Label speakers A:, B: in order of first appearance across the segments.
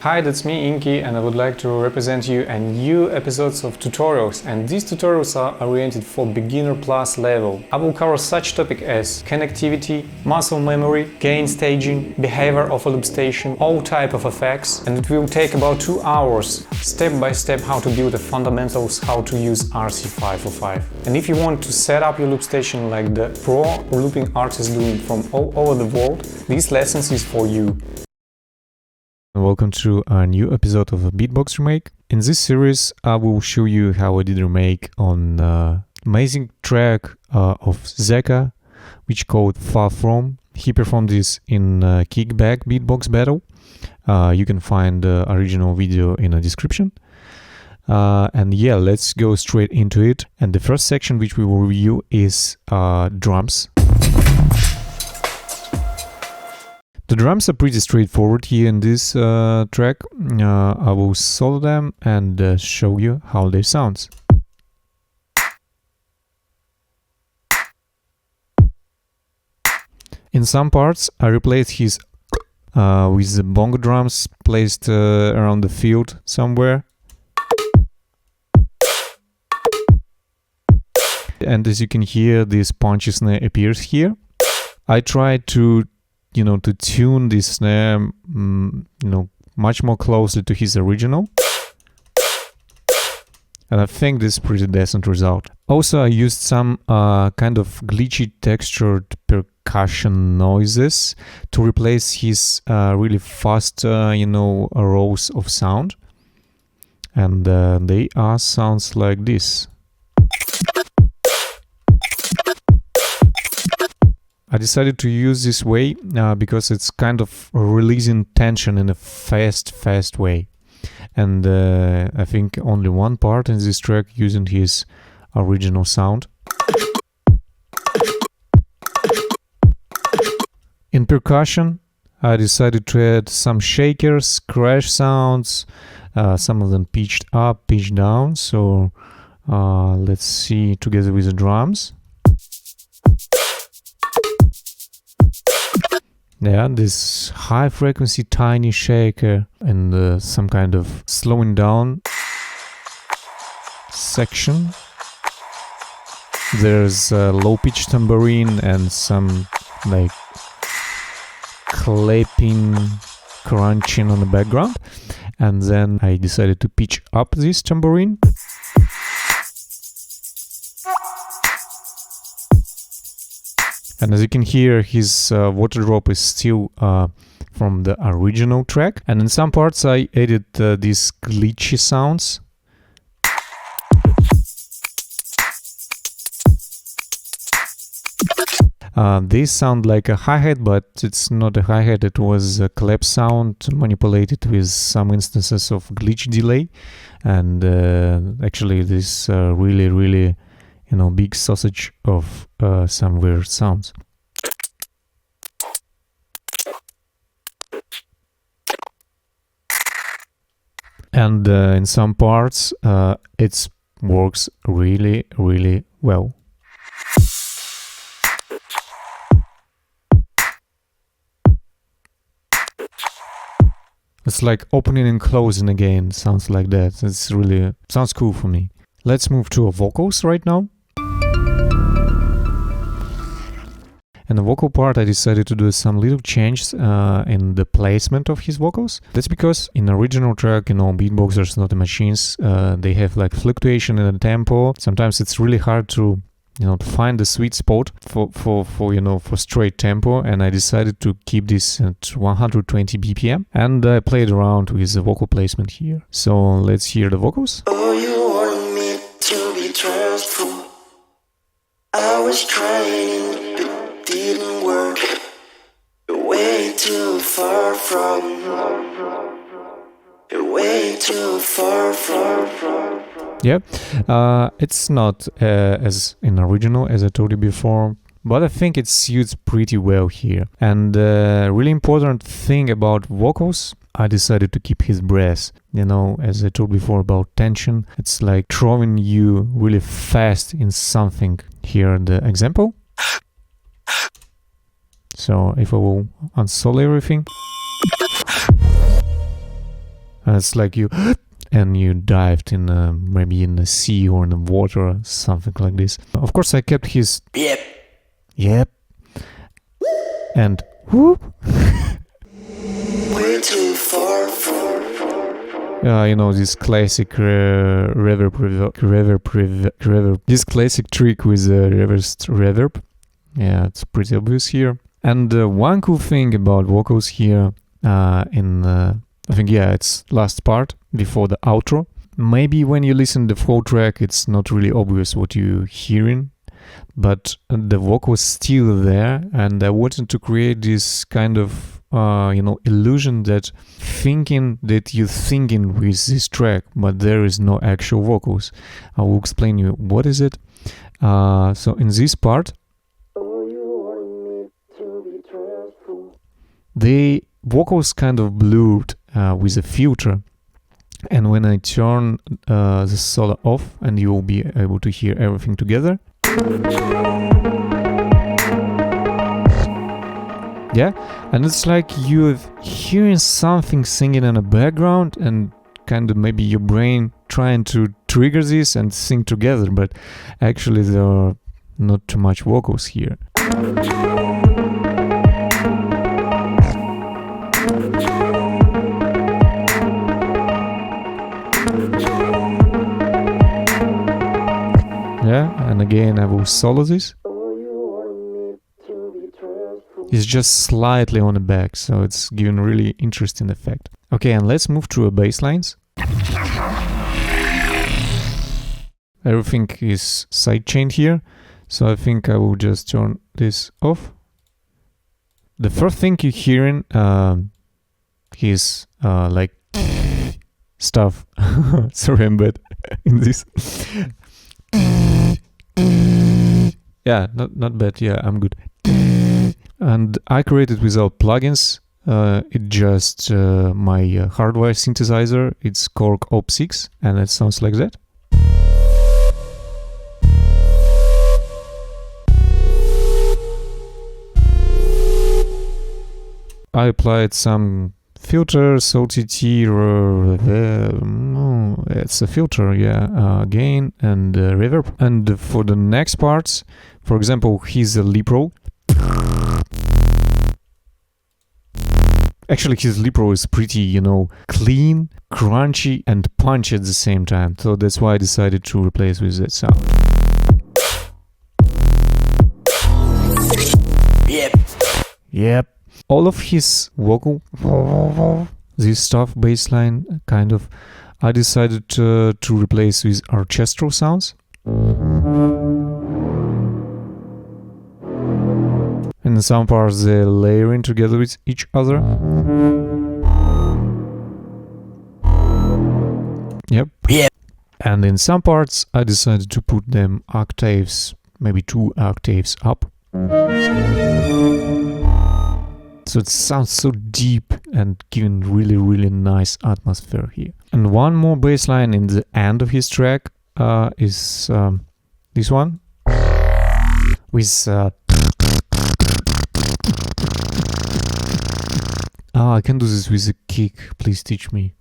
A: Hi, that's me, INKIE, and I would like to represent you a new episodes of tutorials, and these tutorials are oriented for beginner plus level. I will cover such topics as connectivity, muscle memory, gain staging, behavior of a loop station, all type of effects, and it will take about 2 hours, step by step how to build the fundamentals, how to use RC505. And if you want to set up your loop station like the pro looping artists doing from all over the world, these lessons is for you.
B: Welcome to a new episode of Beatbox Remake. In this series, I will show you how I did a remake on amazing track of Zekka, which called Far From. He performed this in Kickback Beatbox Battle. You can find the original video in the description. And yeah, let's go straight into it. And the first section which we will review is drums. The drums are pretty straightforward here in this track. I will solo them and show you how they sound. In some parts, I replaced his with the bongo drums placed around the field somewhere. And as you can hear, this punchy snare appears here. I tried to tune this snare, much more closely to his original. And I think this is pretty decent result. Also, I used some kind of glitchy textured percussion noises to replace his really fast, rows of sound. And they are sounds like this. I decided to use this way because it's kind of releasing tension in a fast way. And I think only one part in this track using his original sound. In percussion, I decided to add some shakers, crash sounds, some of them pitched up, pitched down. So let's see together with the drums. Yeah, this high frequency tiny shaker and some kind of slowing down section. There's a low pitch tambourine and some like clapping, crunching on the background. And then I decided to pitch up this tambourine. And as you can hear, his water drop is still from the original track. And in some parts I added these glitchy sounds. These sound like a hi-hat, but it's not a hi-hat, it was a clap sound manipulated with some instances of glitch delay. And actually this really big sausage of some weird sounds. And in some parts it works really well. It's like opening and closing again, sounds like that. It's really sounds cool for me. Let's move to vocals right now. In the vocal part, I decided to do some little changes in the placement of his vocals. That's because in the original track, beatboxers, not the machines, they have like fluctuation in the tempo. Sometimes it's really hard to, to find the sweet spot for straight tempo. And I decided to keep this at 120 BPM. And I played around with the vocal placement here. So let's hear the vocals.
C: Oh, you want me to be trustful. I was trying, but didn't work. You're way too far from. You're way too far from.
B: Yeah, it's not as in original as I told you before, but I think it suits pretty well here. And really important thing about vocals, I decided to keep his breath. As I told before about tension, it's like throwing you really fast in something. Here the example. So if I will unsolo everything. And it's like you and you dived in maybe in the sea or in the water or something like this. Of course, I kept his yep and whoop.
C: Way too far from.
B: You know, this classic reverb, this classic trick with reversed reverb. Yeah, it's pretty obvious here. And one cool thing about vocals here I think, yeah, it's last part before the outro. Maybe when you listen to the full track, it's not really obvious what you're hearing, but the vocal is still there, and I wanted to create this kind of, illusion that you're thinking with this track, but there is no actual vocals. I will explain you what is it. So in this part, the vocals kind of blurred with a filter, and when I turn the solo off, and you will be able to hear everything together. Yeah, and it's like you're hearing something singing in the background, and kind of maybe your brain trying to trigger this and sing together, but actually there are not too much vocals here. Yeah, and again I will solo this. It's just slightly on the back, so it's giving a really interesting effect. Okay, and let's move to a bass lines. Everything is sidechained here, so I think I will just turn this off. The first thing you're hearing is like stuff. Sorry, I'm bad in this. Yeah, not bad. Yeah, I'm good. And I created without plugins. It just my hardware synthesizer. It's Korg Op6, and it sounds like that. I applied some filters, OTT, it's a filter, yeah, gain and reverb. And for the next parts, for example, he's a lip roll. Actually, his lip roll is pretty, clean, crunchy, and punchy at the same time. So that's why I decided to replace with that sound. Yep. All of his vocal, this stuff, bassline, kind of, I decided to replace with orchestral sounds. And in some parts they're layering together with each other. Yep. And in some parts I decided to put them octaves, maybe 2 octaves up. So it sounds so deep and giving really, really nice atmosphere here. And one more bass line in the end of his track is this one. With I can do this with a kick, please teach me.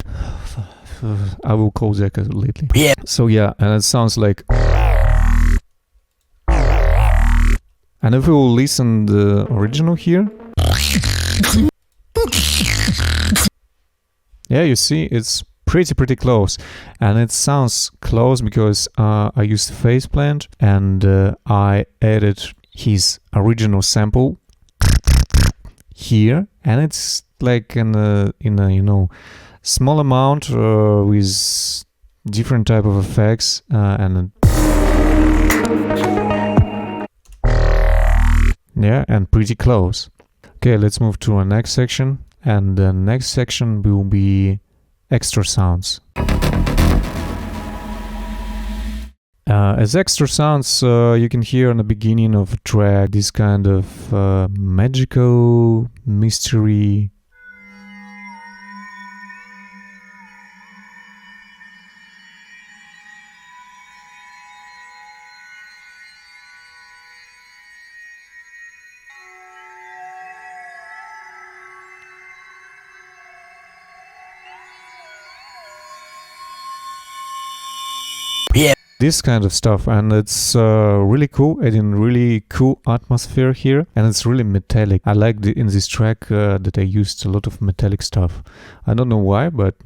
B: I will call Zekka lately. So yeah, and it sounds like... And if we will listen the original here... Yeah, you see, it's pretty close, and it sounds close because I used phase plant and I added his original sample here, and it's like in a small amount with different type of effects and yeah, and pretty close. Okay, let's move to our next section, and the next section will be extra sounds. As extra sounds, you can hear in the beginning of a track this kind of magical mystery. this kind of stuff, and it's really cool, adding really cool atmosphere here, and it's really metallic. I like in this track that I used a lot of metallic stuff. I don't know why, but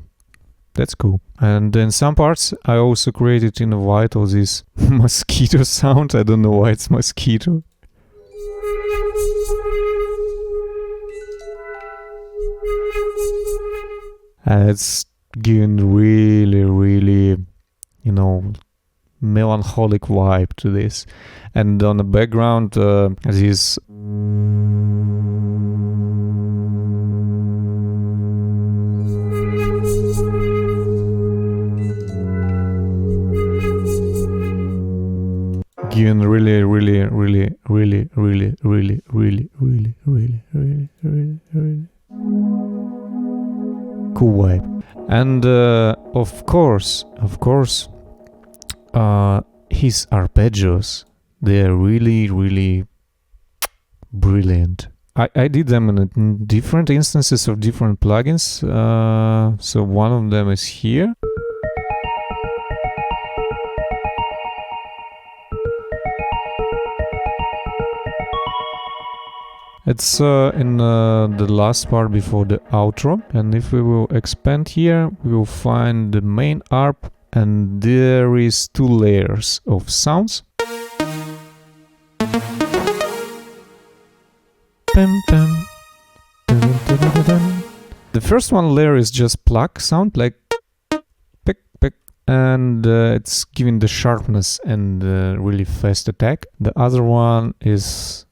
B: that's cool. And in some parts I also created in white all this mosquito sound. I don't know why it's mosquito. And it's giving really, you know, melancholic vibe to this. And on the background, this giving really cool vibe. And of course, his arpeggios, they're really brilliant. I did them in different instances of different plugins. So one of them is here. It's in the last part before the outro, and if we will expand here, we will find the main arp, and there is 2 layers of sounds. The first one layer is just pluck sound, like pick, and it's giving the sharpness and really fast attack. The other one is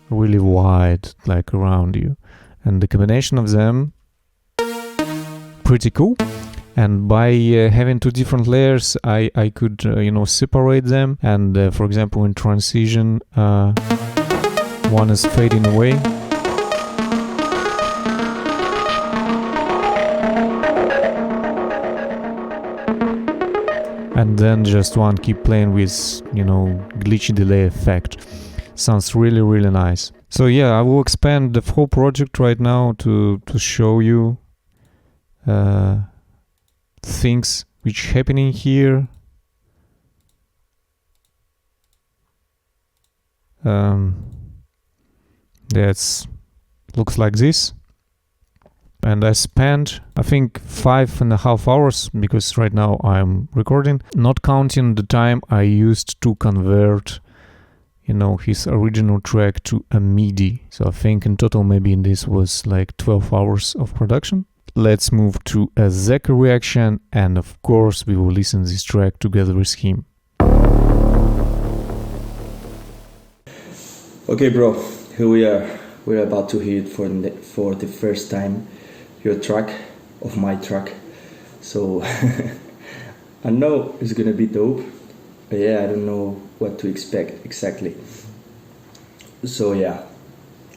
B: really wide, like around you, and the combination of them pretty cool. And by having 2 different layers, I could you know, separate them, and for example in transition one is fading away, and then just one keep playing with, you know, glitchy delay effect. Sounds really nice. So yeah, I will expand the whole project right now to show you things which happening here. That's looks like this. And I spent, I think, 5.5 hours, because right now I'm recording, not counting the time I used to convert, you know, his original track to a MIDI. So I think in total maybe this was like 12 hours of production. Let's move to a Zekka reaction, and of course we will listen this track together with him.
D: Okay, bro, here we are. We're about to hear it for the first time, your track of my track. So I know it's gonna be dope, but yeah, I don't know what to expect exactly. So yeah,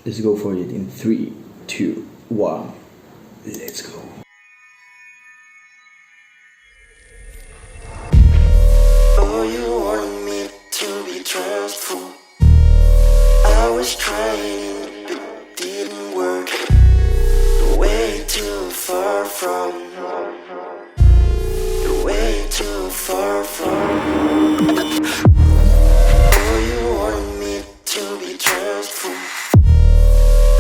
D: let's go for it in 3, 2, 1. Let's go.
C: Oh, you wanted me to be trustful. I was trying, but it didn't work. You're way too far from. You're way too far from. Oh, you wanted me to be trustful.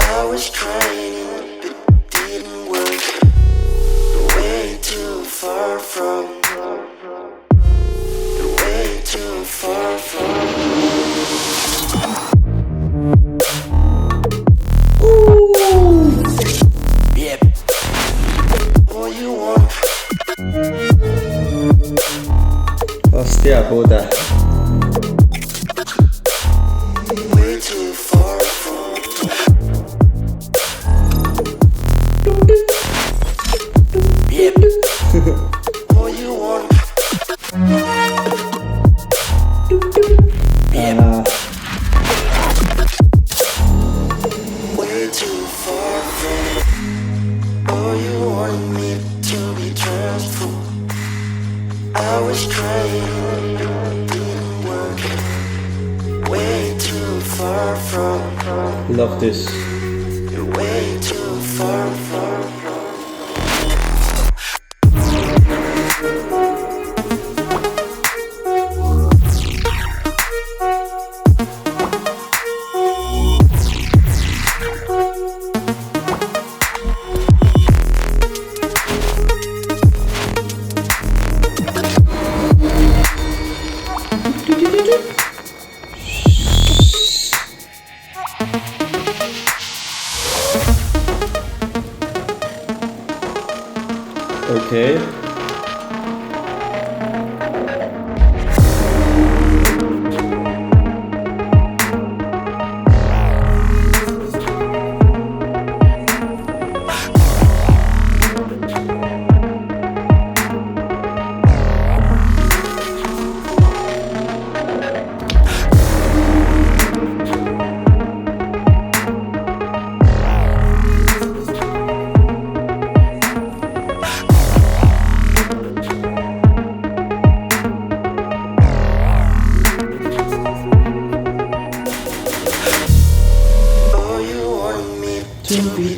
C: I was trying, but it didn't work. You're way too far from. You're way too far from. Yep. All you want.
D: Hostia puta.
C: Way too far from. Yep. All you want. Yep. Way too far from. Oh, you wanted me to be trustful. I was trying, it didn't work. Way too far from.
D: Love this.
C: You're way too far from.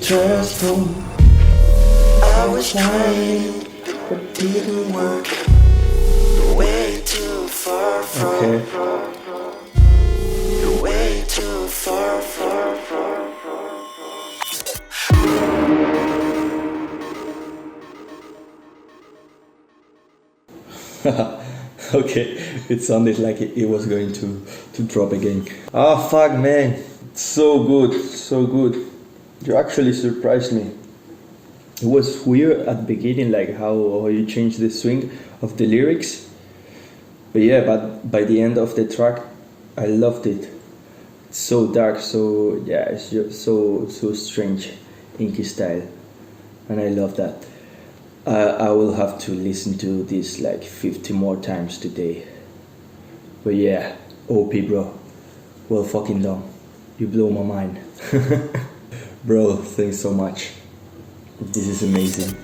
C: trustful. I was trying, but it didn't work. You're way too far from.
D: Okay.
C: You're way too far from.
D: Okay, it sounded like it was going to drop again. Ah, fuck, man. So good, so good. You actually surprised me. It was weird at the beginning, like how you changed the swing of the lyrics. But yeah, but by the end of the track, I loved it. It's so dark, so yeah, it's just so strange, INKIE style, and I love that. I will have to listen to this like 50 more times today. But yeah, OP bro, well fucking done. You blow my mind. Bro, thanks so much. This is amazing.